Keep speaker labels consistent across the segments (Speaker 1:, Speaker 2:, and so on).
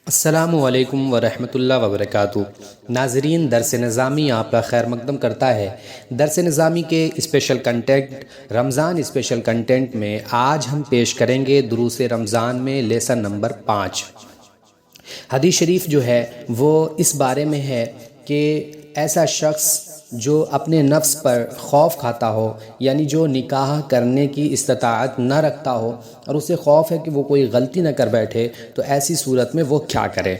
Speaker 1: السلام علیکم ورحمۃ اللہ وبرکاتہ۔ ناظرین، درس نظامی آپ کا خیر مقدم کرتا ہے۔ درس نظامی کے اسپیشل کنٹینٹ رمضان اسپیشل کنٹینٹ میں آج ہم پیش کریں گے دروس رمضان میں لیسن نمبر 5۔ حدیث شریف جو ہے وہ اس بارے میں ہے کہ ایسا شخص جو اپنے نفس پر خوف کھاتا ہو، یعنی جو نکاح کرنے کی استطاعت نہ رکھتا ہو اور اسے خوف ہے کہ وہ کوئی غلطی نہ کر بیٹھے، تو ایسی صورت میں وہ کیا کرے۔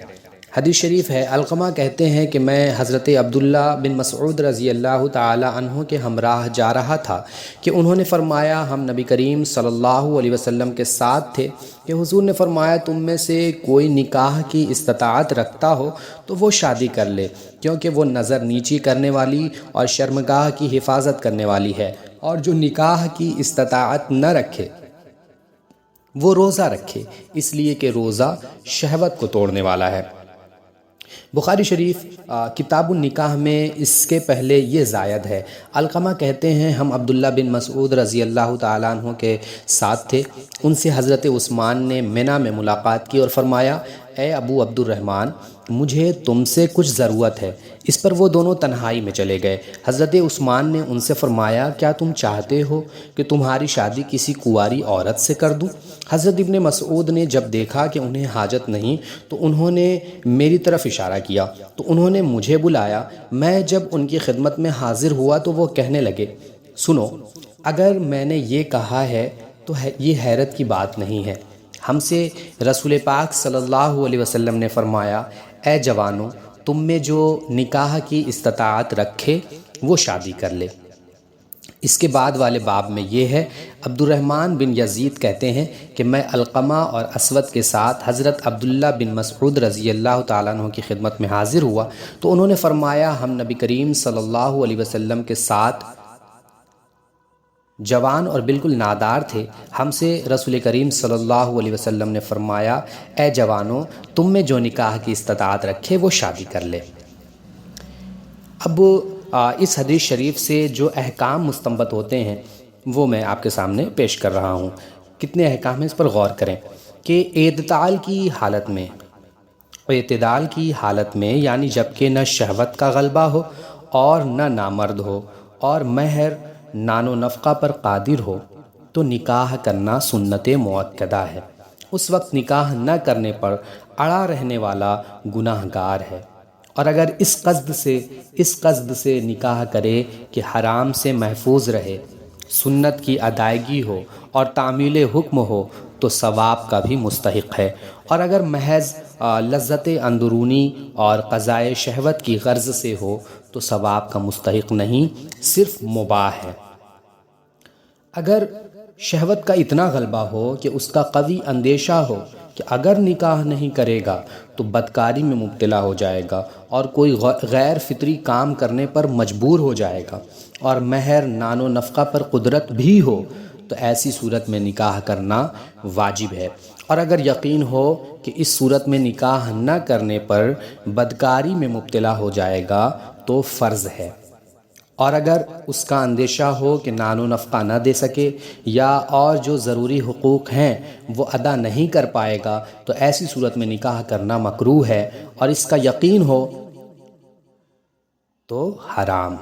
Speaker 1: حدیث شریف ہے، علقمہ کہتے ہیں کہ میں حضرت عبداللہ بن مسعود رضی اللہ تعالی عنہ کے ہمراہ جا رہا تھا کہ انہوں نے فرمایا ہم نبی کریم صلی اللہ علیہ وسلم کے ساتھ تھے کہ حضور نے فرمایا تم میں سے کوئی نکاح کی استطاعت رکھتا ہو تو وہ شادی کر لے، کیونکہ وہ نظر نیچی کرنے والی اور شرمگاہ کی حفاظت کرنے والی ہے، اور جو نکاح کی استطاعت نہ رکھے وہ روزہ رکھے، اس لیے کہ روزہ شہوت کو توڑنے والا ہے۔ بخاری شریف کتاب النکاح میں اس کے پہلے یہ زائد ہے۔ علقمہ کہتے ہیں ہم عبداللہ بن مسعود رضی اللہ تعالیٰ عنہ کے ساتھ تھے، ان سے حضرت عثمان نے منی میں ملاقات کی اور فرمایا اے ابو عبد الرحمن، مجھے تم سے کچھ ضرورت ہے۔ اس پر وہ دونوں تنہائی میں چلے گئے۔ حضرت عثمان نے ان سے فرمایا کیا تم چاہتے ہو کہ تمہاری شادی کسی کنواری عورت سے کر دوں؟ حضرت ابن مسعود نے جب دیکھا کہ انہیں حاجت نہیں تو انہوں نے میری طرف اشارہ کیا، تو انہوں نے مجھے بلایا۔ میں جب ان کی خدمت میں حاضر ہوا تو وہ کہنے لگے سنو، اگر میں نے یہ کہا ہے تو یہ حیرت کی بات نہیں ہے۔ ہم سے رسول پاک صلی اللہ علیہ وسلم نے فرمایا اے جوانوں، تم میں جو نکاح کی استطاعت رکھے وہ شادی کر لے۔ اس کے بعد والے باب میں یہ ہے، عبد الرحمن بن یزید کہتے ہیں کہ میں علقمہ اور اسود کے ساتھ حضرت عبداللہ بن مسعود رضی اللہ تعالیٰ عنہ کی خدمت میں حاضر ہوا تو انہوں نے فرمایا ہم نبی کریم صلی اللہ علیہ وسلم کے ساتھ جوان اور بالکل نادار تھے۔ ہم سے رسول کریم صلی اللہ علیہ وسلم نے فرمایا اے جوانوں، تم میں جو نکاح کی استطاعت رکھے وہ شادی کر لے۔ اب اس حدیث شریف سے جو احکام مستنبط ہوتے ہیں وہ میں آپ کے سامنے پیش کر رہا ہوں۔ کتنے احکام ہیں اس پر غور کریں کہ اعتدال کی حالت میں یعنی جبکہ نہ شہوت کا غلبہ ہو اور نہ نامرد ہو اور مہر نان و نفقہ پر قادر ہو تو نکاح کرنا سنت مؤکدہ ہے۔ اس وقت نکاح نہ کرنے پر اڑا رہنے والا گناہ گار ہے، اور اگر اس قصد سے نکاح کرے کہ حرام سے محفوظ رہے، سنت کی ادائیگی ہو اور تعمیل حکم ہو تو ثواب کا بھی مستحق ہے، اور اگر محض لذت اندرونی اور قضائے شہوت کی غرض سے ہو تو ثواب کا مستحق نہیں، صرف مباح ہے۔ اگر شہوت کا اتنا غلبہ ہو کہ اس کا قوی اندیشہ ہو کہ اگر نکاح نہیں کرے گا تو بدکاری میں مبتلا ہو جائے گا اور کوئی غیر فطری کام کرنے پر مجبور ہو جائے گا، اور مہر نان و نفقہ پر قدرت بھی ہو تو ایسی صورت میں نکاح کرنا واجب ہے، اور اگر یقین ہو کہ اس صورت میں نکاح نہ کرنے پر بدکاری میں مبتلا ہو جائے گا تو فرض ہے، اور اگر اس کا اندیشہ ہو کہ نان و نفقہ نہ دے سکے یا اور جو ضروری حقوق ہیں وہ ادا نہیں کر پائے گا تو ایسی صورت میں نکاح کرنا مکروہ ہے، اور اس کا یقین ہو تو حرام۔